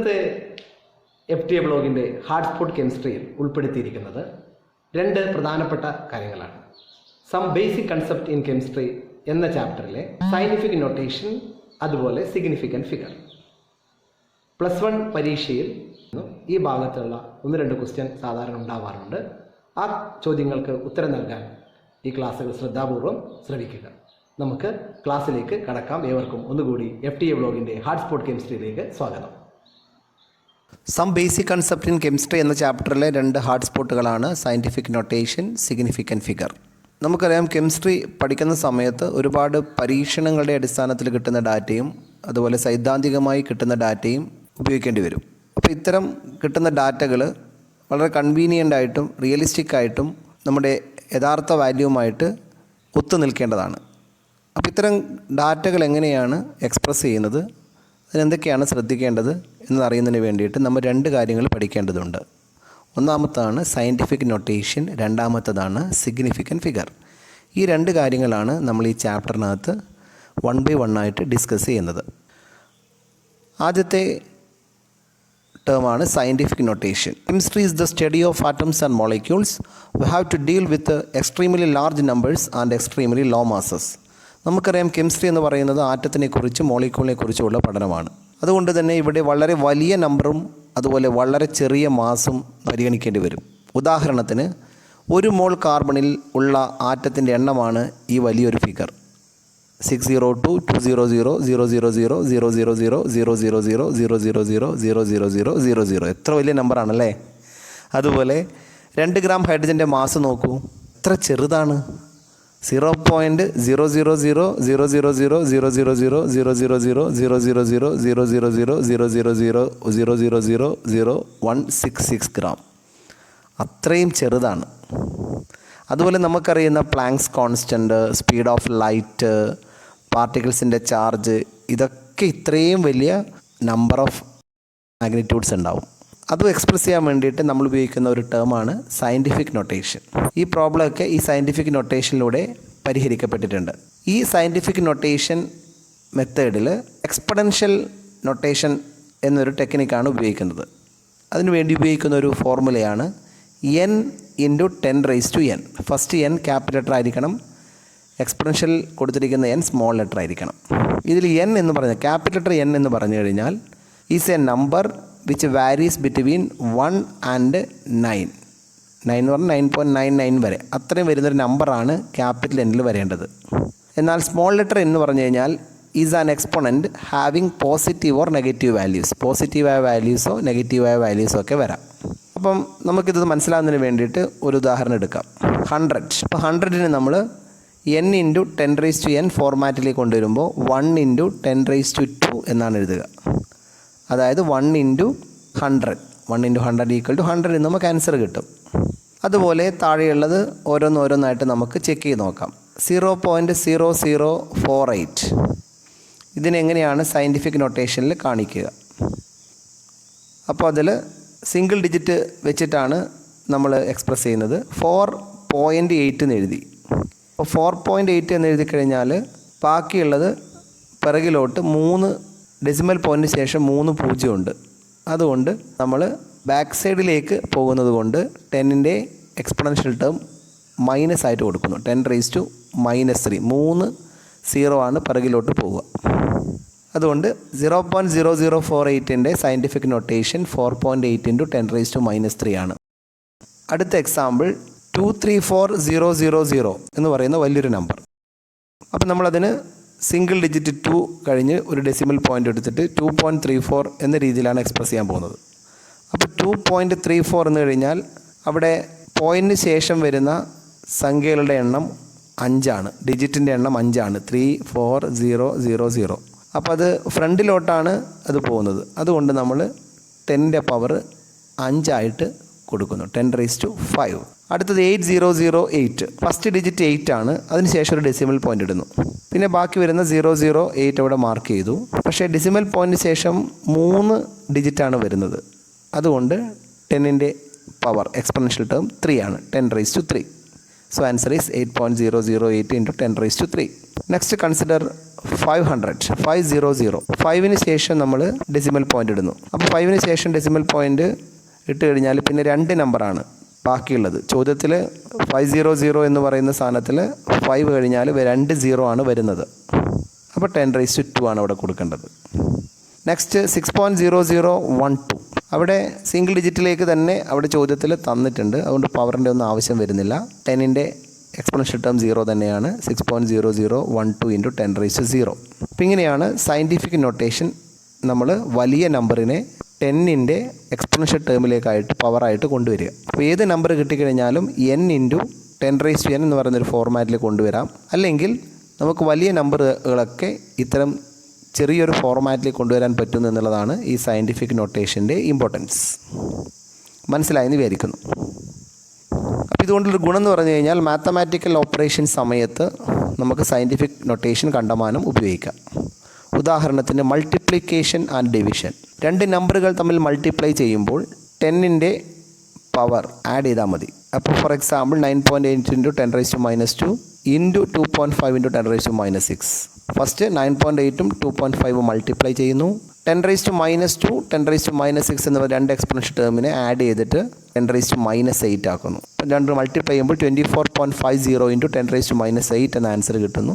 ഇന്നത്തെ FTA ബ്ലോഗിൻ്റെ hard spot കെമിസ്ട്രിയിൽ ഉൾപ്പെടുത്തിയിരിക്കുന്നത് രണ്ട് പ്രധാനപ്പെട്ട കാര്യങ്ങളാണ്. Some basic concept in chemistry എന്ന ചാപ്റ്ററിലെ സയൻറ്റിഫിക് നൊട്ടേഷൻ, അതുപോലെ സിഗ്നിഫിക്കൻറ്റ് ഫിഗർ. +1 പരീക്ഷയിൽ ഈ ഭാഗത്തുള്ള 1-2 ക്വസ്റ്റ്യൻ സാധാരണ ഉണ്ടാവാറുണ്ട്. ആ ചോദ്യങ്ങൾക്ക് ഉത്തരം നൽകാൻ ഈ ക്ലാസ്സുകൾ ശ്രദ്ധാപൂർവം ശ്രവിക്കുക. നമുക്ക് ക്ലാസ്സിലേക്ക് കടക്കാം. ഏവർക്കും ഒന്നുകൂടി FTA ബ്ലോഗിൻ്റെ ഹാർഡ് സ്പോട്ട് കെമിസ്ട്രിയിലേക്ക് സ്വാഗതം. Some basic concept in chemistry എന്ന ചാപ്റ്ററിലെ രണ്ട് ഹാർഡ് സ്പോട്ടുകളാണ് സയൻറ്റിഫിക് നൊട്ടേഷൻ, സിഗ്നിഫിക്കൻറ്റ് ഫിഗർ. നമുക്കറിയാം, കെമിസ്ട്രി പഠിക്കുന്ന സമയത്ത് ഒരുപാട് പരീക്ഷണങ്ങളുടെ അടിസ്ഥാനത്തിൽ കിട്ടുന്ന ഡാറ്റയും അതുപോലെ സൈദ്ധാന്തികമായി കിട്ടുന്ന ഡാറ്റയും ഉപയോഗിക്കേണ്ടി വരും. അപ്പോൾ ഇത്തരം കിട്ടുന്ന ഡാറ്റകൾ വളരെ കൺവീനിയൻ്റ് ആയിട്ടും റിയലിസ്റ്റിക് ആയിട്ടും നമ്മുടെ യഥാർത്ഥ വാല്യൂവുമായിട്ട് ഒത്തു നിൽക്കേണ്ടതാണ്. അപ്പോൾ ഇത്തരം ഡാറ്റകൾ എങ്ങനെയാണ് എക്സ്പ്രസ് ചെയ്യുന്നത്, അതിനെന്തൊക്കെയാണ് ശ്രദ്ധിക്കേണ്ടത് എന്നറിയുന്നതിന് വേണ്ടിയിട്ട് നമ്മൾ രണ്ട് കാര്യങ്ങൾ പഠിക്കേണ്ടതുണ്ട്. ഒന്നാമത്താണ് സയൻറ്റിഫിക് നൊട്ടേഷൻ, രണ്ടാമത്തതാണ് സിഗ്നിഫിക്കൻറ്റ് ഫിഗർ. ഈ രണ്ട് കാര്യങ്ങളാണ് നമ്മൾ ഈ ചാപ്റ്ററിനകത്ത് 1 by 1 ആയിട്ട് ഡിസ്കസ് ചെയ്യുന്നത്. ആദ്യത്തെ ടേമാണ് scientific notation. Chemistry is the study of atoms and molecules. We have to deal with extremely large numbers and extremely low masses. നമുക്കറിയാം, കെമിസ്ട്രി എന്ന് പറയുന്നത് ആറ്റത്തിനെക്കുറിച്ചും മോളിക്യൂളിനെ കുറിച്ചുമുള്ള പഠനമാണ്. അതുകൊണ്ട് തന്നെ ഇവിടെ വളരെ വലിയ നമ്പറും അതുപോലെ വളരെ ചെറിയ മാസും പരിഗണിക്കേണ്ടി വരും. ഉദാഹരണത്തിന്, 1 മോൾ കാർബണിൽ ഉള്ള ആറ്റത്തിൻ്റെ എണ്ണമാണ് ഈ വലിയൊരു ഫിഗർ. 602 200 000 000 000 000 000. എത്ര വലിയ നമ്പറാണല്ലേ. അതുപോലെ 2 ഗ്രാം ഹൈഡ്രജൻ്റെ മാസ് നോക്കൂ, എത്ര ചെറുതാണ്. 0.000 000 000 000 000 ഗ്രാം. അത്രയും ചെറുതാണ്. അതുപോലെ നമുക്കറിയുന്ന Planck's constant, speed of light, പാർട്ടിക്കിൾസിൻ്റെ ചാർജ്, ഇതൊക്കെ ഇത്രയും വലിയ നമ്പർ ഓഫ് മാഗ്നിറ്റ്യൂഡ്സ് ഉണ്ടാവും. അത് എക്സ്പ്രസ് ചെയ്യാൻ വേണ്ടിയിട്ട് നമ്മൾ ഉപയോഗിക്കുന്ന ഒരു ടേമാണ് സയൻറ്റിഫിക് നൊട്ടേഷൻ. ഈ പ്രോബ്ലമൊക്കെ ഈ സയൻറ്റിഫിക് നൊട്ടേഷനിലൂടെ പരിഹരിക്കപ്പെട്ടിട്ടുണ്ട്. ഈ സയൻറ്റിഫിക് നൊട്ടേഷൻ മെത്തേഡിൽ എക്സ്പൊണൻഷ്യൽ നൊട്ടേഷൻ എന്നൊരു ടെക്നിക്കാണ് ഉപയോഗിക്കുന്നത്. അതിനുവേണ്ടി ഉപയോഗിക്കുന്ന ഒരു ഫോർമുലയാണ് n × 10⁻n. First n capital letter ആയിരിക്കണം, എക്സ്പൊണൻഷ്യൽ കൊടുത്തിരിക്കുന്ന n സ്മോൾ ലെറ്റർ ആയിരിക്കണം. ഇതിൽ n എന്ന് പറഞ്ഞാൽ ക്യാപിറ്റൽ ലെറ്റർ n എന്ന് പറഞ്ഞു കഴിഞ്ഞാൽ is A number which varies between 1 and 9. 9 എന്ന് പറഞ്ഞാൽ 9.99 വരെ, അത്രയും വരുന്നൊരു നമ്പറാണ് ക്യാപിറ്റൽ എന്നിൽ വരേണ്ടത്. എന്നാൽ സ്മോൾ ലെറ്റർ എന്ന് പറഞ്ഞു കഴിഞ്ഞാൽ is an exponent having positive or negative values. പോസിറ്റീവായ വാല്യൂസോ നെഗറ്റീവായ വാല്യൂസോ ഒക്കെ വരാം. അപ്പം നമുക്കിത് മനസ്സിലാവുന്നതിന് വേണ്ടിയിട്ട് ഒരു ഉദാഹരണം എടുക്കാം. 100. അപ്പോൾ 100ന് നമ്മൾ n × 10⁻n ഫോർമാറ്റിലേക്ക് കൊണ്ടുവരുമ്പോൾ 1 × 10⁻2 എന്നാണ് എഴുതുക. അതായത് 1 × 100. 1 × 100 = 100 എന്ന് നമുക്ക് ആൻസർ കിട്ടും. അതുപോലെ താഴെയുള്ളത് ഓരോന്നായിട്ട് നമുക്ക് ചെക്ക് ചെയ്ത് നോക്കാം. 0.0048. ഇതിനെങ്ങനെയാണ് സയൻറ്റിഫിക് നൊട്ടേഷനിൽ കാണിക്കുക? അപ്പോൾ അതിൽ സിംഗിൾ ഡിജിറ്റ് വെച്ചിട്ടാണ് നമ്മൾ എക്സ്പ്രസ് ചെയ്യുന്നത്. 4.8 എന്ന് എഴുതി. അപ്പോൾ 4.8 എന്ന് എഴുതി കഴിഞ്ഞാൽ ബാക്കിയുള്ളത് പിറകിലോട്ട് 3 ഡെസിമൽ പോയിൻറ്റിന് ശേഷം 3 0 ഉണ്ട്. അതുകൊണ്ട് നമ്മൾ ബാക്ക് സൈഡിലേക്ക് പോകുന്നത് കൊണ്ട് 10ൻ്റെ എക്സ്പൊണൻഷ്യൽ ടേം മൈനസ് ആയിട്ട് കൊടുക്കുന്നു. 10⁻³ 3 0 ആണ് പിറകിലോട്ട് പോവുക. അതുകൊണ്ട് 0.0048ൻ്റെ സയൻറ്റിഫിക് നൊട്ടേഷൻ 4.8 × 10⁻³ ആണ്. അടുത്ത എക്സാമ്പിൾ 234000 എന്ന് പറയുന്ന വലിയൊരു നമ്പർ. അപ്പം നമ്മളതിന് സിംഗിൾ ഡിജിറ്റ് 2 കഴിഞ്ഞ് ഒരു ഡെസിമൽ പോയിൻ്റ് എടുത്തിട്ട് 2.34 എന്ന രീതിയിലാണ് എക്സ്പ്രസ് ചെയ്യാൻ പോകുന്നത്. അപ്പോൾ 2.34 എന്ന് കഴിഞ്ഞാൽ അവിടെ പോയിൻറ്റിന് ശേഷം വരുന്ന സംഖ്യകളുടെ എണ്ണം 5 ആണ്. ഡിജിറ്റിൻ്റെ എണ്ണം 5 ആണ്. 34000. അപ്പോൾ അത് ഫ്രണ്ടിലോട്ടാണ് അത് പോകുന്നത്. അതുകൊണ്ട് നമ്മൾ 10ൻ്റെ പവർ 5 ആയിട്ട് കൊടുക്കുന്നു. 10⁻5. അടുത്തത് 8008. ഫസ്റ്റ് ഡിജിറ്റ് 8 ആണ്. അതിനുശേഷം ഒരു ഡെസിമൽ പോയിൻ്റ് ഇടുന്നു. പിന്നെ ബാക്കി വരുന്ന 008 അവിടെ മാർക്ക് ചെയ്തു. പക്ഷേ ഡെസിമൽ പോയിൻറ്റിന് ശേഷം 3 ഡിജിറ്റാണ് വരുന്നത്. അതുകൊണ്ട് 10ൻ്റെ പവർ എക്സ്പൊണൻഷ്യൽ ടേം 3 ആണ്. 10⁻3. So answer is 8.008 × 10⁻3. Next consider 500 500 5-ന് ശേഷം നമ്മൾ ഡെസിമൽ പോയിൻ്റ് ഇടുന്നു. അപ്പോൾ 5-ന് ശേഷം ഡെസിമൽ പോയിൻ്റ് ഇട്ട് കഴിഞ്ഞാൽ പിന്നെ 2 നമ്പറാണ് ബാക്കിയുള്ളത്. ചോദ്യത്തിൽ 500 എന്ന് പറയുന്ന സാധനത്തിൽ 5 കഴിഞ്ഞാൽ 2 0 ആണ് വരുന്നത്. അപ്പോൾ 10⁻²² ആണ് അവിടെ കൊടുക്കേണ്ടത്. നെക്സ്റ്റ് 6.0012 അവിടെ സിംഗിൾ ഡിജിറ്റിലേക്ക് തന്നെ അവിടെ ചോദ്യത്തിൽ തന്നിട്ടുണ്ട്. അതുകൊണ്ട് പവറിൻ്റെ ഒന്നും ആവശ്യം വരുന്നില്ല. 10ൻ്റെ എക്സ്പോണൻഷ്യൽ ടേം 0 തന്നെയാണ്. 6.0012 × 10⁻0. അപ്പോൾ ഇങ്ങനെയാണ് സയൻറ്റിഫിക് നൊട്ടേഷൻ നമ്മൾ വലിയ നമ്പറിനെ 10ൻ്റെ എക്സ്പോണൻഷ്യൽ ടേമിലേക്കായിട്ട് പവറായിട്ട് കൊണ്ടുവരിക. അപ്പോൾ ഏത് നമ്പർ കിട്ടിക്കഴിഞ്ഞാലും n × 10⁻n എന്ന് പറയുന്നൊരു ഫോർമാറ്റിൽ കൊണ്ടുവരാം. അല്ലെങ്കിൽ നമുക്ക് വലിയ നമ്പറുകളൊക്കെ ഇത്തരം ചെറിയൊരു ഫോർമാറ്റിൽ കൊണ്ടുവരാൻ പറ്റുന്നു എന്നുള്ളതാണ് ഈ സയൻറ്റിഫിക് നൊട്ടേഷൻ്റെ ഇമ്പോർട്ടൻസ്. മനസ്സിലായെന്ന് വിചാരിക്കുന്നു. അപ്പോൾ ഇതുകൊണ്ടൊരു ഗുണം എന്ന് പറഞ്ഞു കഴിഞ്ഞാൽ മാത്തമാറ്റിക്കൽ ഓപ്പറേഷൻ സമയത്ത് നമുക്ക് സയൻറ്റിഫിക് നൊട്ടേഷൻ കണ്ടമാനം ഉപയോഗിക്കാം. ഉദാഹരണത്തിന് മൾട്ടിപ്ലിക്കേഷൻ ആൻഡ് ഡിവിഷൻ. 2 നമ്പറുകൾ തമ്മിൽ മൾട്ടിപ്ലൈ ചെയ്യുമ്പോൾ 10ൻ്റെ പവർ ആഡ് ചെയ്താൽ മതി. അപ്പോൾ ഫോർ എക്സാമ്പിൾ 9.8 × 10⁻² ഇൻറ്റു 2.5 × 10⁻6. ഫസ്റ്റ് 9.8ഉം 2.5ഉം മൾട്ടിപ്ലൈ ചെയ്യുന്നു. 10⁻², 10⁻6 എന്ന 2 എക്സ്പോണൻഷ്യൽ ടേമിനെ ആഡ് ചെയ്തിട്ട് 10⁻8 ആക്കുന്നു. അപ്പം 2 മൾട്ടിപ്ലൈ ചെയ്യുമ്പോൾ 24.50 × 10⁻8 എന്ന ആൻസർ കിട്ടുന്നു.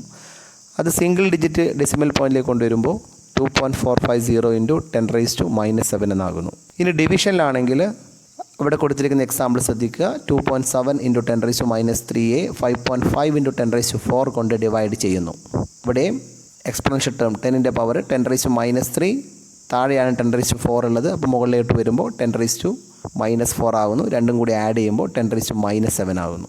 അത് സിംഗിൾ ഡിജിറ്റ് ഡെസിമൽ പോയിന്റിലേക്ക് കൊണ്ടുവരുമ്പോൾ 2.450 × 10⁻7 എന്നാകുന്നു. ഇനി ഡിവിഷനിലാണെങ്കിൽ ഇവിടെ കൊടുത്തിരിക്കുന്ന എക്സാമ്പിൾ ശ്രദ്ധിക്കുക. 2.7 × 10⁻3യെ 5.5 × 10⁻4 കൊണ്ട് ഡിവൈഡ് ചെയ്യുന്നു. ഇവിടെയും എക്സ്പോണൻഷ്യൽ ടേം 10ൻ്റെ പവർ 10⁻3, താഴെയാണ് 10⁻4 ഉള്ളത്. അപ്പോൾ മുകളിലോട്ട് വരുമ്പോൾ 10⁻4 ആകുന്നു. രണ്ടും കൂടി ആഡ് ചെയ്യുമ്പോൾ 10⁻7 ആകുന്നു.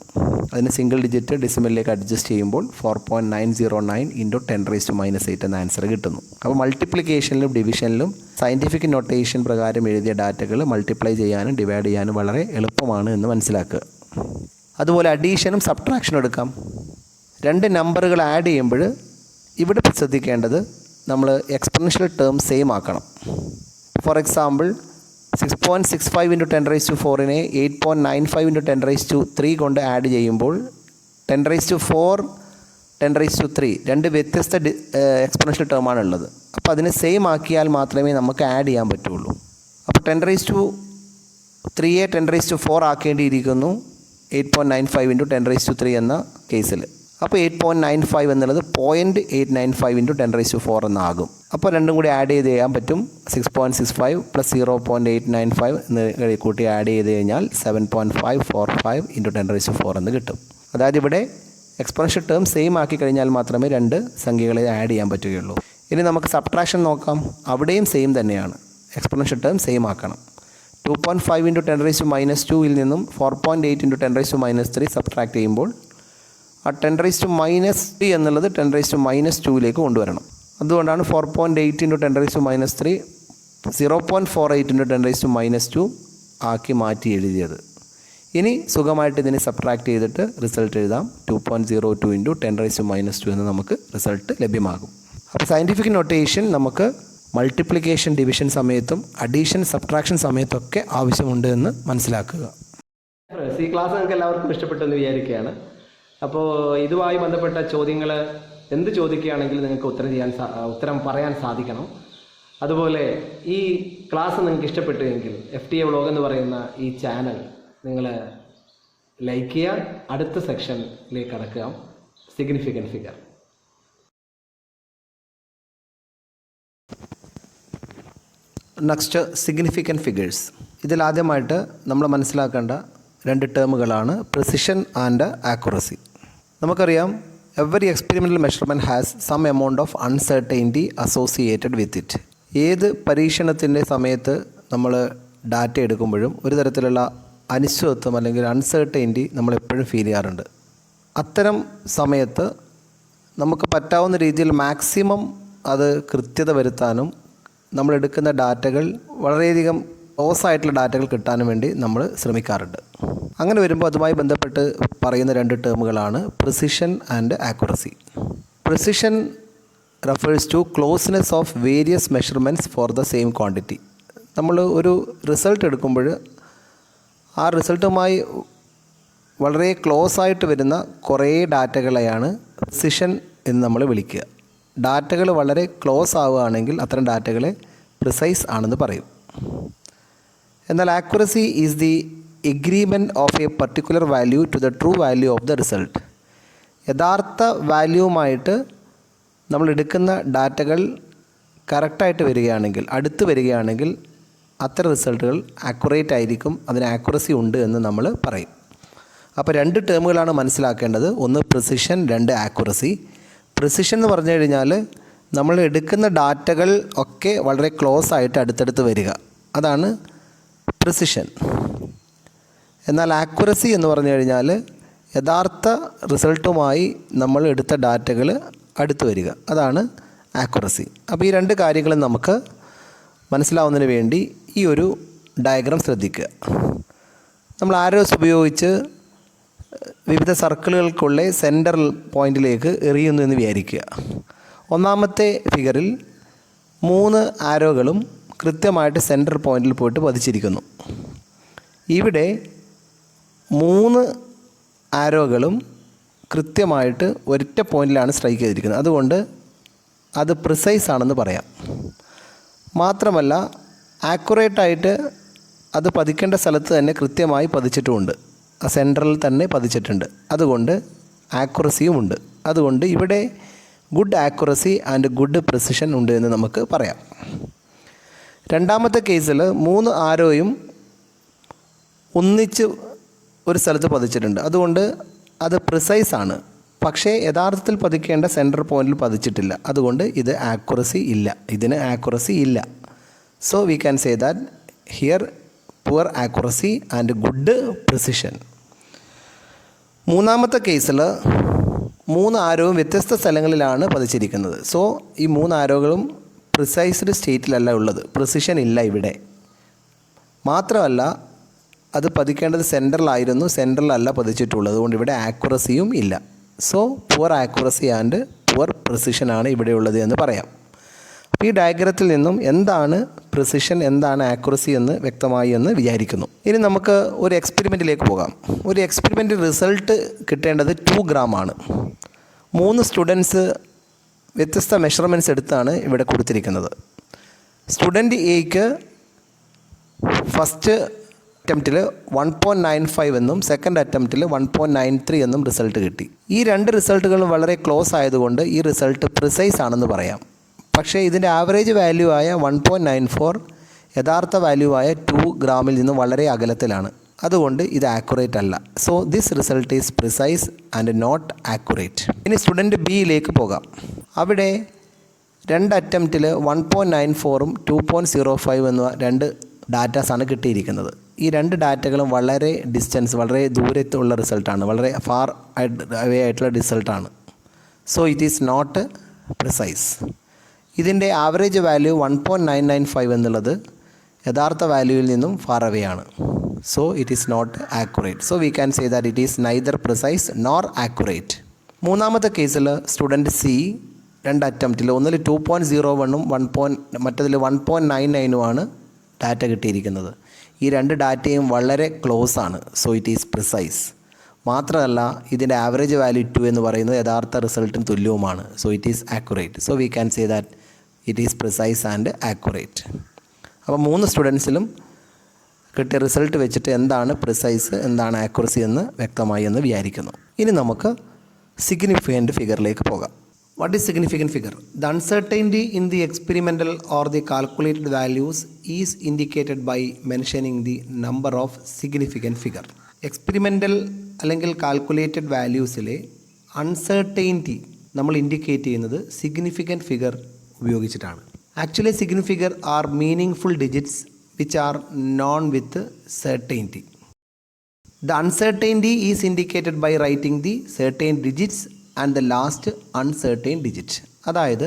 അതിന് സിംഗിൾ ഡിജിറ്റ് ഡെസിമലിലേക്ക് അഡ്ജസ്റ്റ് ചെയ്യുമ്പോൾ 4.909 × 10⁻8 എന്ന ആൻസർ കിട്ടുന്നു. അപ്പോൾ മൾട്ടിപ്ലിക്കേഷനിലും ഡിവിഷനിലും സയൻറ്റിഫിക് നൊട്ടേഷൻ പ്രകാരം എഴുതിയ ഡാറ്റകൾ മൾട്ടിപ്ലൈ ചെയ്യാനും ഡിവൈഡ് ചെയ്യാനും വളരെ എളുപ്പമാണ് എന്ന് മനസ്സിലാക്കുക. അതുപോലെ അഡീഷനും സബ്ട്രാക്ഷനും എടുക്കാം. 2 നമ്പറുകൾ ആഡ് ചെയ്യുമ്പോൾ ഇവിടെ ശ്രദ്ധിക്കേണ്ടത് നമ്മൾ എക്സ്പോണൻഷ്യൽ ടേം സെയിം ആക്കണം. ഫോർ എക്സാമ്പിൾ 6.65 × 10⁻4നെ 8.95 × 10⁻3 കൊണ്ട് ആഡ് ചെയ്യുമ്പോൾ 10⁻4, 10�3 2 വ്യത്യസ്ത എക്സ്പോണൻഷ്യൽ ടേമാണ് ഉള്ളത്. അപ്പോൾ അതിനെ സെയിം ആക്കിയാൽ മാത്രമേ നമുക്ക് ആഡ് ചെയ്യാൻ പറ്റുള്ളൂ. അപ്പോൾ 10⁻3യെ 10⁻4 ആക്കേണ്ടിയിരിക്കുന്നു 8.95 × 10⁻3 എന്ന കേസിൽ. അപ്പോൾ 8.95 എന്നുള്ളത് 0.895 × 10⁻4 എന്നാകും. അപ്പോൾ രണ്ടും കൂടി ആഡ് ചെയ്ത് ചെയ്യാൻ പറ്റും. 6.65 + 0.895 എന്ന് കൂട്ടി ആഡ് ചെയ്ത് കഴിഞ്ഞാൽ 7.545 × 10⁻4 എന്ന് കിട്ടും. അതായത് ഇവിടെ എക്സ്പോണൻഷ്യൽ ടേം സെയിം ആക്കി കഴിഞ്ഞാൽ മാത്രമേ 2 സംഖ്യകളെ ആഡ് ചെയ്യാൻ പറ്റുകയുള്ളൂ. ഇനി നമുക്ക് സബ്ട്രാക്ഷൻ നോക്കാം. അവിടെയും സെയിം തന്നെയാണ്. എക്സ്പോണൻഷ്യൽ ടേം സെയിം ആക്കണം. 2.5 × 10⁻²ൽ നിന്നും 4.8 × 10⁻3 സബ്ട്രാക്ട് ചെയ്യുമ്പോൾ ആ 10⁻³ എന്നുള്ളത് 10⁻²ലേക്ക് കൊണ്ടുവരണം. അതുകൊണ്ടാണ് 4.8 × 10⁻3 0.48 × 10⁻² ആക്കി മാറ്റി എഴുതിയത്. ഇനി സുഖമായിട്ട് ഇതിനെ സബ്ട്രാക്ട് ചെയ്തിട്ട് റിസൾട്ട് എഴുതാം. 2.02 × 10⁻² എന്ന് നമുക്ക് റിസൾട്ട് ലഭ്യമാകും. അപ്പോൾ സയൻറ്റിഫിക് നൊട്ടേഷൻ നമുക്ക് മൾട്ടിപ്ലിക്കേഷൻ ഡിവിഷൻ സമയത്തും അഡീഷൻ സബ്ട്രാക്ഷൻ സമയത്തൊക്കെ ആവശ്യമുണ്ട് എന്ന് മനസ്സിലാക്കുക. ഈ ക്ലാസ് നിങ്ങൾക്ക് എല്ലാവർക്കും ഇഷ്ടപ്പെട്ടെന്ന് വിചാരിക്കുകയാണ്. അപ്പോൾ ഇതുമായി ബന്ധപ്പെട്ട ചോദ്യങ്ങൾ എന്ത് ചോദിക്കുകയാണെങ്കിലും നിങ്ങൾക്ക് ഉത്തരം പറയാൻ സാധിക്കണം. അതുപോലെ ഈ ക്ലാസ് നിങ്ങൾക്ക് ഇഷ്ടപ്പെട്ടുവെങ്കിൽ FTA വ്ളോഗ് എന്ന് പറയുന്ന ഈ ചാനൽ നിങ്ങൾ ലൈക്ക് ചെയ്യുക. അടുത്ത സെക്ഷനിലേക്ക് കടക്കുക. Significant figure. Next significant figures. ഇതിലാദ്യമായിട്ട് നമ്മൾ മനസ്സിലാക്കേണ്ട 2 ടേമുകളാണ് പ്രിസിഷൻ ആൻഡ് ആക്യുറസി. നമുക്കറിയാം every experimental measurement has some amount of uncertainty associated with it. ഏത് പരീക്ഷണത്തിൻ്റെ സമയത്ത് നമ്മൾ ഡാറ്റ എടുക്കുമ്പോഴും ഒരു തരത്തിലുള്ള അനിശ്ചിതത്വം അല്ലെങ്കിൽ അൺസർട്ടൈനിറ്റി നമ്മളെപ്പോഴും ഫീൽ ചെയ്യാറുണ്ട്. അത്തരം സമയത്ത് നമുക്ക് പറ്റാവുന്ന രീതിയിൽ മാക്സിമം അത് കൃത്യത വരുത്താനും നമ്മളെടുക്കുന്ന ഡാറ്റകൾ വളരെയധികം ക്ലോസായിട്ടുള്ള ഡാറ്റകൾ കിട്ടാനും വേണ്ടി നമ്മൾ ശ്രമിക്കാറുണ്ട്. അങ്ങനെ വരുമ്പോൾ അതുമായി ബന്ധപ്പെട്ട് പറയുന്ന 2 ടേമുകളാണ് precision and accuracy. Precision refers to closeness of various measurements for the same quantity. നമ്മൾ ഒരു റിസൾട്ട് എടുക്കുമ്പോൾ ആ റിസൾട്ടുമായി വളരെ ക്ലോസ് ആയിട്ട് വരുന്ന കുറേ ഡാറ്റകളെയാണ് പ്രിസിഷൻ എന്ന് നമ്മൾ വിളിക്കുക. ഡാറ്റകൾ വളരെ ക്ലോസ് ആവുകയാണെങ്കിൽ അത്തരം ഡാറ്റകളെ പ്രിസൈസ് ആണെന്ന് പറയും. എന്നാൽ accuracy is the agreement of a particular value to the true value of the result. യഥാർത്ഥ വാല്യൂവുമായിട്ട് നമ്മൾ എടുക്കുന്ന ഡാറ്റകൾ കറക്റ്റായിട്ട് വരികയാണെങ്കിൽ, അടുത്ത് വരികയാണെങ്കിൽ അത്തരം റിസൾട്ടുകൾ ആക്യുറേറ്റ് ആയിരിക്കും, അതിന് ആക്യുറസി ഉണ്ട് എന്ന് നമ്മൾ പറയും. അപ്പോൾ രണ്ട് ടേമുകളാണ് മനസ്സിലാക്കേണ്ടത്. ഒന്ന് പ്രിസിഷൻ, രണ്ട് ആക്യുറസി. പ്രിസിഷൻ എന്ന് പറഞ്ഞു കഴിഞ്ഞാൽ നമ്മൾ എടുക്കുന്ന ഡാറ്റകൾ ഒക്കെ വളരെ ക്ലോസ് ആയിട്ട് അടുത്തടുത്ത് വരിക, അതാണ് പ്രിസിഷൻ. എന്നാൽ ആക്യുറസി എന്ന് പറഞ്ഞു കഴിഞ്ഞാൽ യഥാർത്ഥ റിസൾട്ടുമായി നമ്മൾ എടുത്ത ഡാറ്റകൾ അടുത്ത് വരിക, അതാണ് ആക്യുറസി. അപ്പോൾ ഈ രണ്ട് കാര്യങ്ങളും നമുക്ക് മനസ്സിലാവുന്നതിന് വേണ്ടി ഈ ഒരു ഡയഗ്രാം ശ്രദ്ധിക്കുക. നമ്മൾ ആരോസ് ഉപയോഗിച്ച് വിവിധ സർക്കിളുകൾക്കുള്ള സെൻറ്റർ പോയിന്റിലേക്ക് എറിയുന്നു എന്ന് വിചാരിക്കുക. ഒന്നാമത്തെ ഫിഗറിൽ 3 ആരോകളും കൃത്യമായിട്ട് സെൻറ്റർ പോയിന്റിൽ പോയിട്ട് പതിച്ചിരിക്കുന്നു. ഇവിടെ 3 ആരോകളും കൃത്യമായിട്ട് ഒരൊറ്റ പോയിന്റിലാണ് സ്ട്രൈക്ക് ചെയ്തിരിക്കുന്നത്. അതുകൊണ്ട് അത് പ്രിസൈസ് ആണെന്ന് പറയാം. മാത്രമല്ല ആക്യുറേറ്റായിട്ട് അത് പതിക്കേണ്ട സ്ഥലത്ത് തന്നെ കൃത്യമായി പതിച്ചിട്ടുമുണ്ട്, ആ സെൻറ്ററിൽ തന്നെ പതിച്ചിട്ടുണ്ട്. അതുകൊണ്ട് ആക്യുറസിയുമുണ്ട്. അതുകൊണ്ട് ഇവിടെ good accuracy and good precision ഉണ്ട് എന്ന് നമുക്ക് പറയാം. രണ്ടാമത്തെ കേസിൽ 3 ആരോയും ഒന്നിച്ച് ഒരു സ്ഥലത്ത് പതിച്ചിട്ടുണ്ട്. അതുകൊണ്ട് അത് പ്രിസൈസ് ആണ്. പക്ഷേ യഥാർത്ഥത്തിൽ പതിക്കേണ്ട സെൻറ്റർ പോയിന്റിൽ പതിച്ചിട്ടില്ല. അതുകൊണ്ട് ഇത് ആക്യുറസി ഇല്ല, ഇതിന് ആക്യുറസി ഇല്ല. So we can say that here poor accuracy and good precision. മൂന്നാമത്തെ കേസിൽ 3 ആരോവും വ്യത്യസ്ത സ്ഥലങ്ങളിലാണ് പതിച്ചിരിക്കുന്നത്. സോ ഈ 3 ആരോകളും പ്രിസൈസ്ഡ് സ്റ്റേറ്റിലല്ല ഉള്ളത്, പ്രിസിഷൻ ഇല്ല ഇവിടെ. മാത്രമല്ല അത് പതിക്കേണ്ടത് സെൻറ്ററിലായിരുന്നു, സെൻറ്ററിലല്ല പതിച്ചിട്ടുള്ളത്. അതുകൊണ്ട് ഇവിടെ ആക്യുറസിയും ഇല്ല. So poor accuracy and poor പ്രിസിഷനാണ് ഇവിടെയുള്ളത് എന്ന് പറയാം. അപ്പോൾ ഈ ഡയഗ്രത്തിൽ നിന്നും എന്താണ് പ്രിസിഷൻ, എന്താണ് ആക്യുറസി എന്ന് വ്യക്തമായി എന്ന് വിചാരിക്കുന്നു. ഇനി നമുക്ക് ഒരു എക്സ്പെരിമെൻറ്റിലേക്ക് പോകാം. ഒരു എക്സ്പെരിമെൻ്റ് റിസൾട്ട് കിട്ടേണ്ടത് 2 ഗ്രാമാണ്. 3 സ്റ്റുഡൻസ് വ്യത്യസ്ത മെഷർമെൻറ്റ്സ് എടുത്താണ് ഇവിടെ കൊടുത്തിരിക്കുന്നത്. സ്റ്റുഡൻറ്റ് എക്ക് ഫസ്റ്റ് അറ്റംപ്റ്റിൽ 1.95 എന്നും സെക്കൻഡ് അറ്റംപ്റ്റിൽ 1.93 എന്നും റിസൾട്ട് കിട്ടി. ഈ 2 റിസൾട്ടുകളും വളരെ ക്ലോസ് ആയതുകൊണ്ട് ഈ റിസൾട്ട് പ്രിസൈസ് ആണെന്ന് പറയാം. പക്ഷേ ഇതിൻ്റെ ആവറേജ് വാല്യൂ ആയ 1.94 യഥാർത്ഥ വാല്യൂ ആയ 2 ഗ്രാമിൽ നിന്ന് വളരെ അകലത്തിലാണ്. അതുകൊണ്ട് ഇത് ആക്യുറേറ്റ് അല്ല. So this result is precise and not accurate. ഇനി സ്റ്റുഡൻറ്റ് ബിയിലേക്ക് പോകാം. അവിടെ 2 അറ്റംപ്റ്റിൽ 1.94ഉം 2.05 എന്ന 2 ഡാറ്റാസാണ് കിട്ടിയിരിക്കുന്നത്. ഈ 2 ഡാറ്റകളും വളരെ ഡിസ്റ്റൻസ്, വളരെ ദൂരത്തുള്ള റിസൾട്ടാണ്, വളരെ ഫാർ അവേ ആയിട്ടുള്ള റിസൾട്ടാണ്. So it is not precise. ഇതിൻ്റെ ആവറേജ് വാല്യൂ 1.995 എന്നുള്ളത് യഥാർത്ഥ വാല്യൂവിൽ നിന്നും ഫാർ അവേ ആണ്. So it is not accurate. So we can say that it is neither precise nor accurate. മൂന്നാമത്തെ കേസിൽ സ്റ്റുഡൻറ്റ് സി 2 അറ്റംപ്റ്റിൽ ഒന്നിൽ 2.01ഉം മറ്റതിൽ 1.99ഉമാണ് ഡാറ്റ കിട്ടിയിരിക്കുന്നത്. ഈ 2 ഡാറ്റയും വളരെ ക്ലോസ് ആണ്. So it is precise. മാത്രമല്ല ഇതിൻ്റെ ആവറേജ് വാല്യൂ 2 എന്ന് പറയുന്നത് യഥാർത്ഥ റിസൾട്ടിന് തുല്യവുമാണ്. So it is accurate. So we can say that it is precise and accurate. അപ്പോൾ 3 സ്റ്റുഡൻസിലും കിട്ടിയ റിസൾട്ട് വെച്ചിട്ട് എന്താണ് പ്രിസൈസ്, എന്താണ് ആക്യുറസി എന്ന് വ്യക്തമായി എന്ന് വിചാരിക്കുന്നു. ഇനി നമുക്ക് സിഗ്നിഫിക്കൻ്റ് ഫിഗറിലേക്ക് പോകാം. What is significant figure? The uncertainty in the experimental or the calculated values is indicated by mentioning the number of significant figure. Experimental അല്ലെങ്കിൽ കാൽക്കുലേറ്റഡ് വാല്യൂസിലെ അൺസർട്ടൈൻറ്റി നമ്മൾ ഇൻഡിക്കേറ്റ് ചെയ്യുന്നത് സിഗ്നിഫിക്കൻറ്റ് ഫിഗർ ഉപയോഗിച്ചിട്ടാണ്. Actually significant figure R meaning full digits which are non with certainty. The uncertainty is indicated by writing the certain digits and the last uncertain digit. അതായത്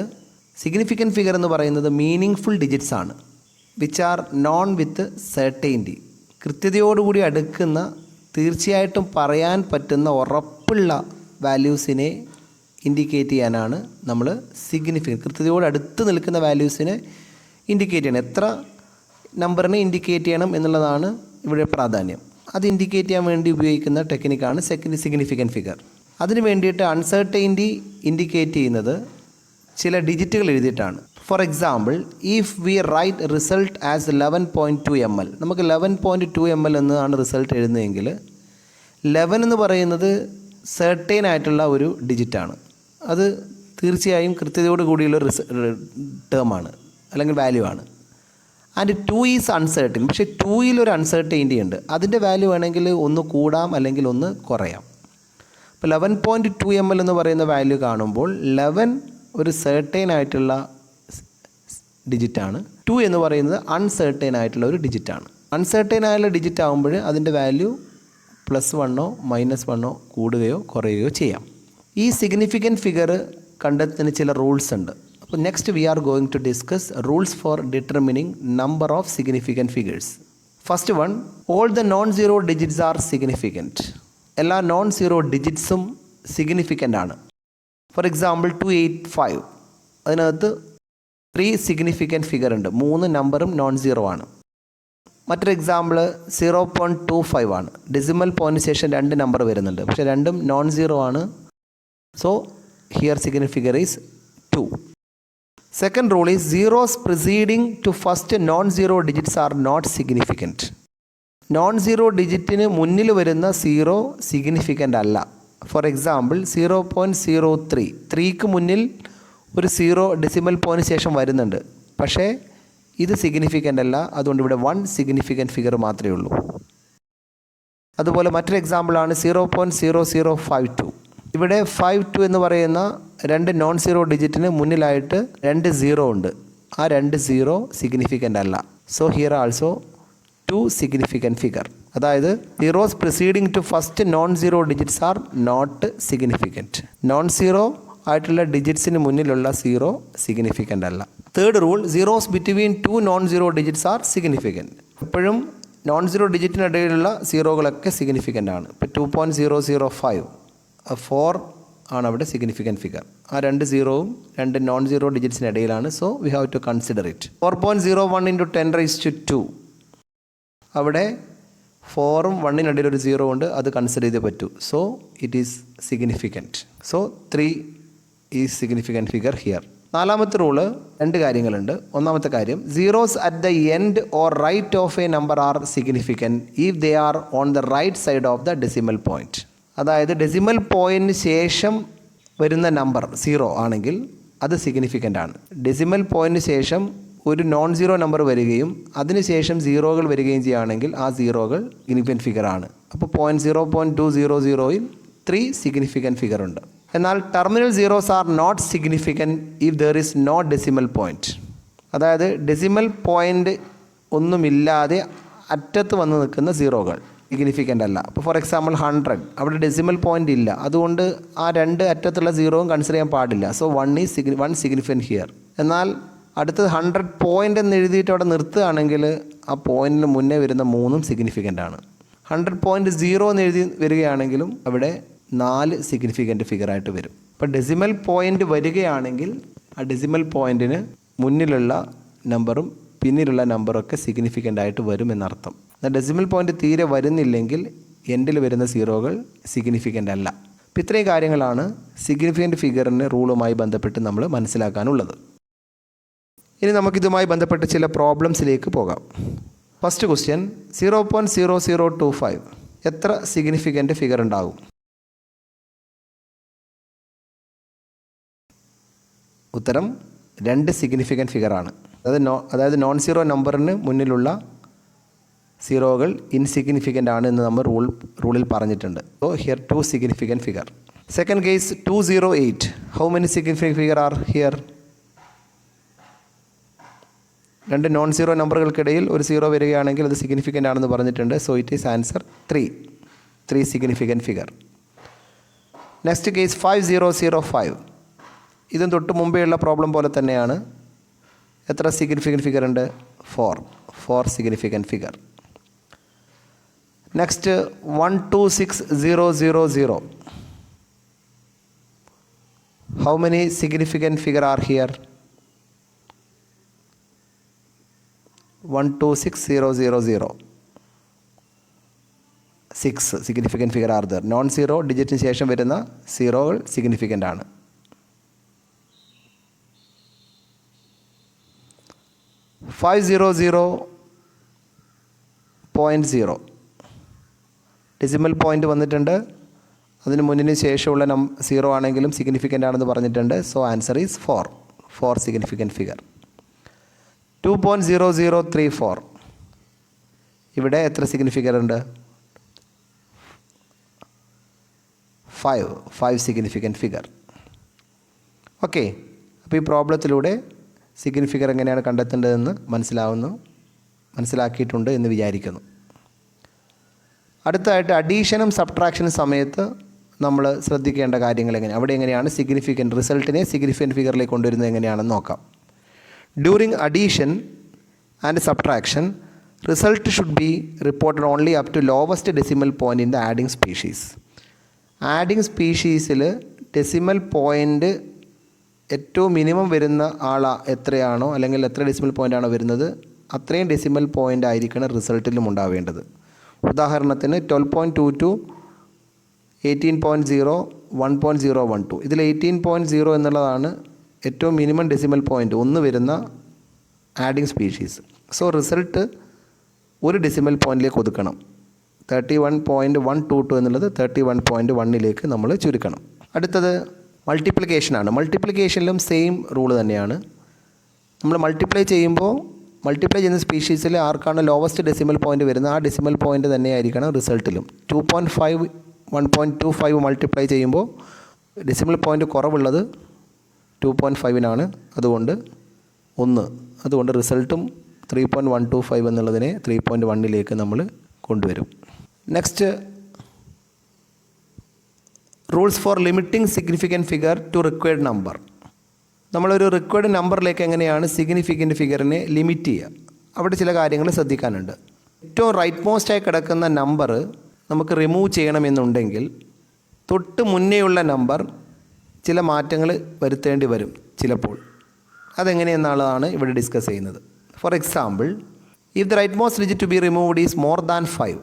significant figure എന്ന് പറയുന്നത് meaning full digits ആണ്, which are non with certainty. കൃത്യതയോടുകൂടി അടുക്കുന്ന, തീർച്ചയായിട്ടും പറയാൻ പറ്റുന്ന ഉറപ്പുള്ള വാല്യൂസിനെ indicate ചെയ്യാനാണ് നമ്മൾ സിഗ്നിഫിക്കൻറ്റ്, കൃത്യതയോട് അടുത്ത് നിൽക്കുന്ന വാല്യൂസിനെ ഇൻഡിക്കേറ്റ് ചെയ്യണം. എത്ര നമ്പറിനെ ഇൻഡിക്കേറ്റ് ചെയ്യണം എന്നുള്ളതാണ് ഇവിടെ പ്രാധാന്യം. അത് ഇൻഡിക്കേറ്റ് ചെയ്യാൻ വേണ്ടി ഉപയോഗിക്കുന്ന ടെക്നിക്കാണ് സിഗ്നിഫിക്കൻറ്റ് ഫിഗർ. അതിന് വേണ്ടിയിട്ട് അൺസർട്ടൈൻറ്റി ഇൻഡിക്കേറ്റ് ചെയ്യുന്നത് ചില ഡിജിറ്റുകൾ എഴുതിയിട്ടാണ്. For example, if we write result as 11.2 ml, നമുക്ക് 11.2 ml എന്നാണ് റിസൾട്ട് എഴുതുന്നതെങ്കിൽ 11 എന്ന് പറയുന്നത് സെർട്ടൈൻ ആയിട്ടുള്ള ഒരു ഡിജിറ്റാണ്. അത് തീർച്ചയായും കൃത്യതയോട് കൂടിയുള്ള ടേമാണ് അല്ലെങ്കിൽ വാല്യൂ ആണ്. ആൻഡ് 2 ഈസ് അൺസേർട്ടൻ, പക്ഷേ 2യിൽ ഒരു അൺസേർട്ടൈൻറ്റി ഉണ്ട്. അതിൻ്റെ വാല്യൂ വേണമെങ്കിൽ ഒന്ന് കൂടാം അല്ലെങ്കിൽ ഒന്ന് കുറയാം. അപ്പോൾ 11.2 ml എന്ന് പറയുന്ന വാല്യൂ കാണുമ്പോൾ 11 ഒരു സെർട്ടൈൻ ആയിട്ടുള്ള ഡിജിറ്റാണ്. 2 എന്ന് പറയുന്നത് അൺസെർട്ടൈൻ ആയിട്ടുള്ള ഒരു ഡിജിറ്റാണ്. അൺസെർട്ടൈൻ ആയിട്ടുള്ള ഡിജിറ്റ് ആകുമ്പോൾ അതിൻ്റെ വാല്യൂ +1 -1 കൂടുകയോ കുറയുകയോ ചെയ്യാം. ഈ സിഗ്നിഫിക്കൻറ്റ് ഫിഗർ കണ്ടെത്തുന്നതിന് ചില റൂൾസ് ഉണ്ട്. അപ്പോൾ next we are going to discuss rules for determining number of significant figures. First one, all the non zero digits are significant. എല്ലാ നോൺ സീറോ ഡിജിറ്റ്സും സിഗ്നിഫിക്കൻ്റ് ആണ്. ഫോർ എക്സാമ്പിൾ 285, അതിനകത്ത് 3 സിഗ്നിഫിക്കൻറ്റ് ഫിഗർ ഉണ്ട്. 3 നമ്പറും നോൺ സീറോ ആണ്. മറ്റൊരു example 0.25 ആണ്. Decimal പോയിൻറ്റിന് ശേഷം 2 നമ്പർ വരുന്നുണ്ട്, പക്ഷേ രണ്ടും നോൺ സീറോ ആണ്. So here significant figure is 2. Second rule is zeros preceding to first non zero digits are not significant. Non zero ഡിജിറ്റിന് മുന്നിൽ വരുന്ന സീറോ സിഗ്നിഫിക്കൻ്റ് അല്ല. ഫോർ എക്സാമ്പിൾ 0.03, 3ക്ക് മുന്നിൽ ഒരു സീറോ ഡെസിമൽ പോയിൻറ്റിന് ശേഷം വരുന്നുണ്ട്, പക്ഷേ ഇത് സിഗ്നിഫിക്കൻ്റ് അല്ല. അതുകൊണ്ട് ഇവിടെ 1 സിഗ്നിഫിക്കൻറ്റ് ഫിഗർ മാത്രമേ ഉള്ളൂ. അതുപോലെ മറ്റൊരു എക്സാമ്പിളാണ് 0.0052. ഇവിടെ 52 എന്ന് പറയുന്ന 2 നോൺ സീറോ ഡിജിറ്റിന് മുന്നിലായിട്ട് 2 സീറോ ഉണ്ട്. ആ 2 സീറോ സിഗ്നിഫിക്കൻ്റ് അല്ല. So here also 2 significant figure. അതായത് zeros preceding to first non zero digits are not significant. Non zero ആയിട്ടുള്ള ഡിജിറ്റ്സിന് മുന്നിലുള്ള സീറോ സിഗ്നിഫിക്കൻ്റ് അല്ല. Third rule, zeros between 2 non zero digits are significant. എപ്പോഴും നോൺ സീറോ ഡിജിറ്റിനിടയിലുള്ള സീറോകളൊക്കെ significant ആണ്. ഇപ്പോൾ 2.005, 4 ആണ് അവിടെ സിഗ്നിഫിക്കൻറ്റ് ഫിഗർ. ആ 2 സീറോവും 2 നോൺ സീറോ ഡിജിറ്റ്സിനിടയിലാണ്. So we have to consider it. 4.01 × 10⁻², അവിടെ 4ഉം 1-നും ഒരു സീറോ ഉണ്ട്, അത് കൺസിഡർ ചെയ്തേ പറ്റൂ. So it is significant. So 3 is significant figure here. നാലാമത്തെ റൂള് 2 കാര്യങ്ങളുണ്ട്. ഒന്നാമത്തെ കാര്യം, zeros at the end or right of a number are significant if they are on the right side of the decimal point. അതായത് decimal പോയിൻറ്റിന് ശേഷം വരുന്ന number zero ആണെങ്കിൽ അത് സിഗ്നിഫിക്കൻ്റ് ആണ്. ഡെസിമൽ പോയിൻറ്റിന് ശേഷം ഒരു നോൺ സീറോ നമ്പർ വരികയും അതിനുശേഷം സീറോകൾ വരികയും ചെയ്യുകയാണെങ്കിൽ ആ സീറോകൾ സിഗ്നിഫിക്കൻറ്റ് ഫിഗർ ആണ്. അപ്പോൾ 0.0200യിൽ 3 സിഗ്നിഫിക്കൻറ്റ് ഫിഗർ ഉണ്ട്. എന്നാൽ terminal zeros are not significant if there is no decimal point. അതായത് ഡെസിമൽ പോയിൻ്റ് ഒന്നുമില്ലാതെ അറ്റത്ത് വന്ന് നിൽക്കുന്ന സീറോകൾ സിഗ്നിഫിക്കൻ്റ് അല്ല. അപ്പോൾ ഫോർ എക്സാമ്പിൾ 100, അവിടെ ഡെസിമൽ പോയിൻ്റ് ഇല്ല, അതുകൊണ്ട് ആ 2 അറ്റത്തുള്ള സീറോവും കൺസിഡർ ചെയ്യാൻ പാടില്ല. So 1 significant here. എന്നാൽ അടുത്തത് 100 പോയിൻ്റ് എന്ന് എഴുതിയിട്ട് അവിടെ നിർത്തുകയാണെങ്കിൽ ആ പോയിൻറ്റിന് മുന്നേ വരുന്ന 3ഉം സിഗ്നിഫിക്കൻ്റ് ആണ്. 100.0 എന്ന് എഴുതി വരികയാണെങ്കിലും അവിടെ 4 സിഗ്നിഫിക്കൻറ്റ് ഫിഗറായിട്ട് വരും. അപ്പോൾ ഡെസിമൽ പോയിൻ്റ് വരികയാണെങ്കിൽ ആ ഡെസിമൽ പോയിൻറ്റിന് മുന്നിലുള്ള നമ്പറും പിന്നിലുള്ള നമ്പറൊക്കെ സിഗ്നിഫിക്കൻ്റ് ആയിട്ട് വരും എന്നർത്ഥം. എന്നാൽ ഡെസിമൽ പോയിൻ്റ് തീരെ വരുന്നില്ലെങ്കിൽ എൻഡിൽ വരുന്ന സീറോകൾ സിഗ്നിഫിക്കൻ്റ് അല്ല. അപ്പോൾ ഇത്രയും കാര്യങ്ങളാണ് സിഗ്നിഫിക്കൻറ്റ് ഫിഗറിൻ്റെ റൂളുമായി ബന്ധപ്പെട്ട് നമ്മൾ മനസ്സിലാക്കാനുള്ളത്. ഇനി നമുക്കിതുമായി ബന്ധപ്പെട്ട് ചില പ്രോബ്ലംസിലേക്ക് പോകാം. ഫസ്റ്റ് ക്വസ്റ്റ്യൻ, 0.0025 എത്ര സിഗ്നിഫിക്കൻറ്റ് ഫിഗർ ഉണ്ടാകും? ഉത്തരം 2 സിഗ്നിഫിക്കൻറ്റ് ഫിഗറാണ്. അതായത് നോൺ സീറോ നമ്പറിന് മുന്നിലുള്ള സീറോകൾ ഇൻസിഗ്നിഫിക്കൻ്റ് ആണ് എന്ന് നമ്മൾ റൂളിൽ പറഞ്ഞിട്ടുണ്ട്. So here 2 significant figure. Second case 208, how many significant figure are here? 2 non zero നമ്പറുകൾക്കിടയിൽ ഒരു സീറോ വരികയാണെങ്കിൽ അത് സിഗ്നിഫിക്കൻ്റ് ആണെന്ന് പറഞ്ഞിട്ടുണ്ട്. So it is answer 3 significant figure. Next case 5005, ഇതും തൊട്ട് മുമ്പേ ഉള്ള പ്രോബ്ലം പോലെ തന്നെയാണ്. എത്ര സിഗ്നിഫിക്കൻറ്റ് ഫിഗർ ഉണ്ട്? 4 significant figure. Next 126000, how many significant figure are here? 126000, 6 significant figure are there. Non zero ഡിജിറ്റിന് ശേഷം വരുന്ന സീറോകൾ സിഗ്നിഫിക്കൻ്റ് ആണ്. 500.0 ഡെസിമൽ പോയിൻ്റ് വന്നിട്ടുണ്ട്. അതിന് മുന്നിന് ശേഷമുള്ള 0 ആണെങ്കിലും സിഗ്നിഫിക്കൻ്റ് ആണെന്ന് പറഞ്ഞിട്ടുണ്ട്. So answer is 4 significant figure. 2.0034 ഇവിടെ എത്ര സിഗ്നിഫിക്കൻ്റ് ഉണ്ട്? 5 സിഗ്നിഫിക്കൻ്റ് ഫിഗർ. ഓക്കെ, അപ്പോൾ ഈ പ്രോബ്ലത്തിലൂടെ സിഗ്നിഫിക്കർ എങ്ങനെയാണ് കണ്ടെത്തേണ്ടതെന്ന് മനസ്സിലാക്കിയിട്ടുണ്ട് എന്ന് വിചാരിക്കുന്നു. അടുത്തതായിട്ട് അഡീഷനും സബ്ട്രാക്ഷനും സമയത്ത് നമ്മൾ ശ്രദ്ധിക്കേണ്ട കാര്യങ്ങൾ അവിടെ എങ്ങനെയാണ് റിസൾട്ടിനെ സിഗ്നിഫിക്കൻ്റ് ഫിഗറിലേക്ക് കൊണ്ടുവരുന്നത് എങ്ങനെയാണെന്ന് നോക്കാം. During addition and subtraction result should be reported only up to lowest decimal point in the adding species. Adding സ്പീഷീസിൽ ഡെസിമൽ പോയിൻ്റ് ഏറ്റവും മിനിമം വരുന്ന എത്രയാണോ അല്ലെങ്കിൽ എത്ര ഡെസിമൽ പോയിൻ്റാണോ വരുന്നത് അത്രയും ഡെസിമൽ പോയിൻ്റ് ആയിരിക്കണം റിസൾട്ടിലും ഉണ്ടാവേണ്ടത്. ഉദാഹരണത്തിന് 12.22, 18.0, 1.012. ഇതിൽ 18.0 എന്നുള്ളതാണ് ഏറ്റവും മിനിമം ഡെസിമൽ പോയിൻ്റ് 1 വരുന്ന ആഡിങ് സ്പീഷീസ്. സോ റിസൾട്ട് ഒരു ഡെസിമൽ പോയിൻറ്റിലേക്ക് ഒതുക്കണം. 31.122 എന്നുള്ളത് 31.1 നമ്മൾ ചുരുക്കണം. അടുത്തത് മൾട്ടിപ്ലിക്കേഷനാണ്. മൾട്ടിപ്ലിക്കേഷനിലും സെയിം റൂൾ തന്നെയാണ്. നമ്മൾ മൾട്ടിപ്ലൈ ചെയ്യുന്ന സ്പീഷീസിൽ ആർക്കാണ് ലോവസ്റ്റ് ഡെസിമൽ പോയിൻ്റ് വരുന്നത് ആ ഡെസിമൽ പോയിൻ്റ് തന്നെയായിരിക്കണം റിസൾട്ടിലും. 2.5 1.25 മൾട്ടിപ്ലൈ ചെയ്യുമ്പോൾ ഡെസിമൽ പോയിൻ്റ് കുറവുള്ളത് 2.5-നാണ്. അതുകൊണ്ട് റിസൾട്ടും 3.125 എന്നുള്ളതിനെ 3.1 നമ്മൾ കൊണ്ടുവരും. Next, rules for limiting significant figure to required number. നമ്മളൊരു റിക്വയർഡ് നമ്പറിലേക്ക് എങ്ങനെയാണ് സിഗ്നിഫിക്കൻ്റ് ഫിഗറിനെ ലിമിറ്റ് ചെയ്യുക? അവിടെ ചില കാര്യങ്ങൾ ശ്രദ്ധിക്കാനുണ്ട്. ഏറ്റവും റൈറ്റ് മോസ്റ്റായി കിടക്കുന്ന നമ്പർ നമുക്ക് റിമൂവ് ചെയ്യണമെന്നുണ്ടെങ്കിൽ തൊട്ട് മുന്നേയുള്ള നമ്പർ ചില മാറ്റങ്ങൾ വരുത്തേണ്ടി വരും ചിലപ്പോൾ. അതെങ്ങനെയെന്നുള്ളതാണ് ഇവിടെ ഡിസ്കസ് ചെയ്യുന്നത്. For example, if the right most digit to be removed is more than 5,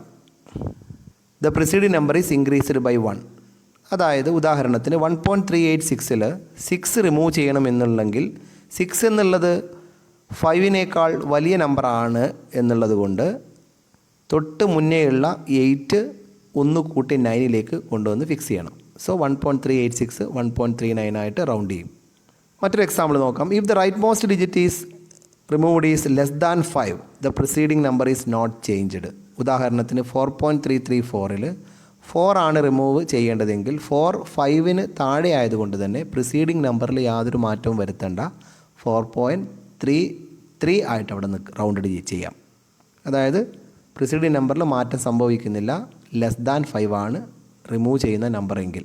the preceding number is increased by 1. അതായത് ഉദാഹരണത്തിന് 1.386-ൽ 6 റിമൂവ് ചെയ്യണമെന്നുണ്ടെങ്കിൽ 6 എന്നുള്ളത് 5-നേക്കാൾ വലിയ നമ്പറാണ് എന്നുള്ളത് കൊണ്ട് തൊട്ട് മുന്നേയുള്ള 8 1 കൂട്ടി 9-ലേക്ക് കൊണ്ടുവന്ന് ഫിക്സ് ചെയ്യണം. സോ 1.386 1.39 ആയിട്ട് റൗണ്ട് ചെയ്യും. മറ്റൊരു എക്സാമ്പിൾ നോക്കാം. If the right most digit is removed is less than 5, the preceding number is not changed. ഉദാഹരണത്തിന് 4.334-ൽ 4 ആണ് റിമൂവ് ചെയ്യേണ്ടതെങ്കിൽ 4 5-ന് താഴെ ആയതുകൊണ്ട് തന്നെ പ്രിസീഡിംഗ് നമ്പറിൽ യാതൊരു മാറ്റവും വരുത്തേണ്ട. 4.33 ആയിട്ട് അവിടെ റൗണ്ട് ചെയ്യാം. അതായത് പ്രിസീഡിംഗ് നമ്പറിൽ മാറ്റം സംഭവിക്കുന്നില്ല. ലെസ് ദാൻ 5 ആണ് റിമൂവ് ചെയ്യുന്ന നമ്പറെങ്കിൽ,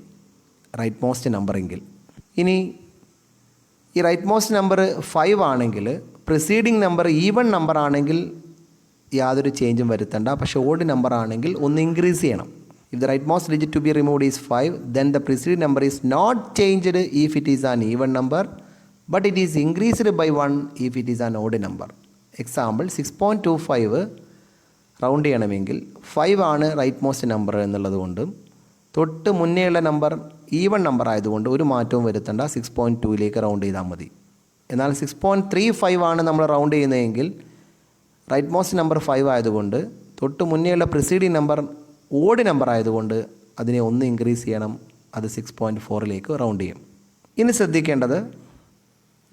റൈറ്റ് മോസ്റ്റ് നമ്പറെങ്കിൽ. ഇനി ഈ റൈറ്റ് മോസ്റ്റ് നമ്പർ 5 ആണെങ്കിൽ പ്രിസീഡിംഗ് നമ്പർ ഈവൺ നമ്പർ ആണെങ്കിൽ യാതൊരു ചേഞ്ചും വരുത്തേണ്ട. പക്ഷേ ഓഡ് നമ്പർ ആണെങ്കിൽ ഒന്ന് ഇൻക്രീസ് ചെയ്യണം. If the rightmost digit to be removed is 5, then the preceding number is not changed if it is an even number, but it is increased by 1 if it is an odd number. Example, 6.25 round ചെയ്യണമെങ്കിൽ 5 ആണ് right most number എന്നുള്ളത് കൊണ്ടും തൊട്ട് മുന്നേയുള്ള number even number ആയതുകൊണ്ട് ഒരു മാറ്റവും വരുത്തേണ്ട. 6.2-ലേക്ക് round ചെയ്താൽ മതി. എന്നാൽ 6.35 ആണ് നമ്മൾ റൗണ്ട് ചെയ്യുന്നതെങ്കിൽ റൈറ്റ് മോസ്റ്റ് നമ്പർ 5 ആയതുകൊണ്ട് തൊട്ട് മുന്നേയുള്ള പ്രിസീഡിംഗ് നമ്പർ ഓഡ് നമ്പർ ആയതുകൊണ്ട് അതിനെ ഒന്ന് ഇൻക്രീസ് ചെയ്യണം. അത് 6.4-ലേക്ക് റൗണ്ട് ചെയ്യും. ഇനി ശ്രദ്ധിക്കേണ്ടത്,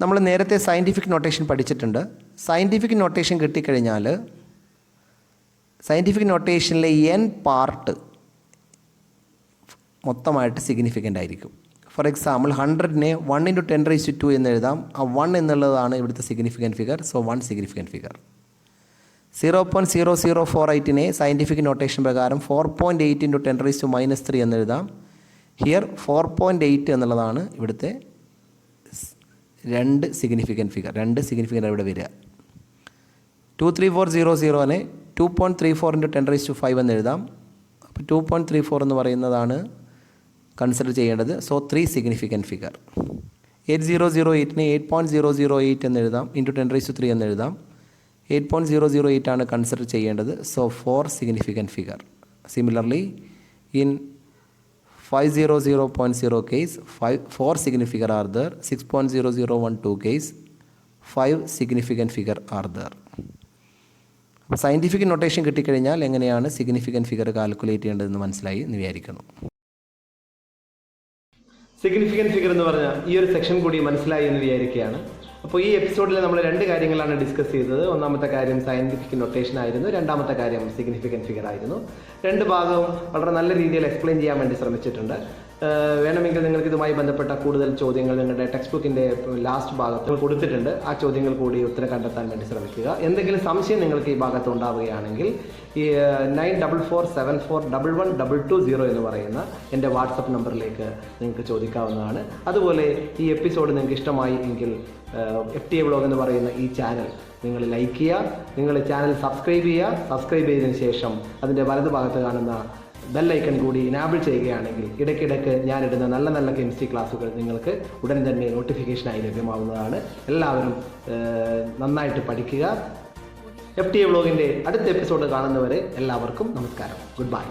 നമ്മൾ നേരത്തെ സയൻറ്റിഫിക് നൊട്ടേഷൻ പഠിച്ചിട്ടുണ്ട്. സയൻറ്റിഫിക് നൊട്ടേഷൻ കിട്ടിക്കഴിഞ്ഞാൽ സയൻറ്റിഫിക് നൊട്ടേഷനിലെ n പാർട്ട് മൊത്തമായിട്ട് സിഗ്നിഫിക്കൻ്റ് ആയിരിക്കും. ഫോർ എക്സാമ്പിൾ 100-നെ 1 × 10⁻² എന്ന് എഴുതാം. ആ 1 എന്നുള്ളതാണ് ഇവിടുത്തെ significant figure. So 1 significant figure. 0.0048-നെ സയൻറ്റിഫിക് നൊട്ടേഷൻ പ്രകാരം 4.8 × 10⁻³ എന്ന് എഴുതാം. ഹിയർ 4.8 എന്നുള്ളതാണ് ഇവിടുത്തെ 2 സിഗ്നിഫിക്കൻ്റ് ഫിഗർ. 2 സിഗ്നിഫിക്കൻ്റ് ഇവിടെ വരിക. 23400-നെ 2.34 × 10⁵ എന്ന് എഴുതാം. അപ്പോൾ 2.34 എന്ന് പറയുന്നതാണ് കൺസിഡർ ചെയ്യേണ്ടത്. So 3 significant figure. 8008-നെ 8.008 എന്ന് എഴുതാം. × 10⁻³ എന്ന് എഴുതാം. 8.008 ആണ് കൺസിഡർ ചെയ്യേണ്ടത്. So 4 significant figure. Similarly in 500.0 case 4 significant figure are there. 6.0012 case 5 significant figure are there. അപ്പോൾ സയൻറ്റിഫിക് നൊട്ടേഷൻ കിട്ടിക്കഴിഞ്ഞാൽ എങ്ങനെയാണ് സിഗ്നിഫിക്കൻറ്റ് ഫിഗർ കാൽക്കുലേറ്റ് ചെയ്യേണ്ടതെന്ന് മനസ്സിലായി എന്ന് വിചാരിക്കുന്നു. സിഗ്നിഫിക്കൻറ്റ് ഫിഗർ എന്ന് പറഞ്ഞാൽ ഈ ഒരു സെക്ഷൻ കൂടി മനസ്സിലായി എന്ന് വിചാരിക്കുകയാണ്. അപ്പോൾ ഈ എപ്പിസോഡിൽ നമ്മൾ രണ്ട് കാര്യങ്ങളാണ് ഡിസ്കസ് ചെയ്തത്. ഒന്നാമത്തെ കാര്യം സയൻറ്റിഫിക് നൊട്ടേഷൻ ആയിരുന്നു, രണ്ടാമത്തെ കാര്യം സിഗ്നിഫിക്കൻറ്റ് ഫിഗർ ആയിരുന്നു. രണ്ട് ഭാഗവും വളരെ നല്ല രീതിയിൽ എക്സ്പ്ലെയിൻ ചെയ്യാൻ വേണ്ടി ശ്രമിച്ചിട്ടുണ്ട്. വേണമെങ്കിൽ നിങ്ങൾക്ക് ഇതുമായി ബന്ധപ്പെട്ട കൂടുതൽ ചോദ്യങ്ങൾ നിങ്ങളുടെ ടെക്സ്റ്റ് ബുക്കിൻ്റെ ലാസ്റ്റ് ഭാഗത്ത് കൊടുത്തിട്ടുണ്ട്. ആ ചോദ്യങ്ങൾ കൂടി ഉത്തരം കണ്ടെത്താൻ വേണ്ടി ശ്രമിക്കുക. എന്തെങ്കിലും സംശയം നിങ്ങൾക്ക് ഈ ഭാഗത്ത് ഉണ്ടാവുകയാണെങ്കിൽ ഈ 9447411220 എന്ന് പറയുന്ന എൻ്റെ വാട്സപ്പ് നമ്പറിലേക്ക് നിങ്ങൾക്ക് ചോദിക്കാവുന്നതാണ്. അതുപോലെ ഈ എപ്പിസോഡ് നിങ്ങൾക്ക് ഇഷ്ടമായി എങ്കിൽ FTA വ്ളോഗ് എന്ന് പറയുന്ന ഈ ചാനൽ നിങ്ങൾ ലൈക്ക് ചെയ്യുക, നിങ്ങൾ ചാനൽ സബ്സ്ക്രൈബ് ചെയ്യുക. സബ്സ്ക്രൈബ് ചെയ്തതിന് ശേഷം അതിൻ്റെ വലതുഭാഗത്ത് കാണുന്ന ബെല്ലൈക്കൺ കൂടി ഇനാബിൾ ചെയ്യുകയാണെങ്കിൽ ഇടയ്ക്കിടയ്ക്ക് ഞാനിടുന്ന നല്ല നല്ല കെമിസ്ട്രി ക്ലാസ്സുകൾ നിങ്ങൾക്ക് ഉടൻ തന്നെ നോട്ടിഫിക്കേഷനായി ലഭ്യമാവുന്നതാണ്. എല്ലാവരും നന്നായിട്ട് പഠിക്കുക. FTA വ്ളോഗിൻ്റെ അടുത്ത എപ്പിസോഡ് കാണുന്നവരെ എല്ലാവർക്കും നമസ്കാരം. Good bye.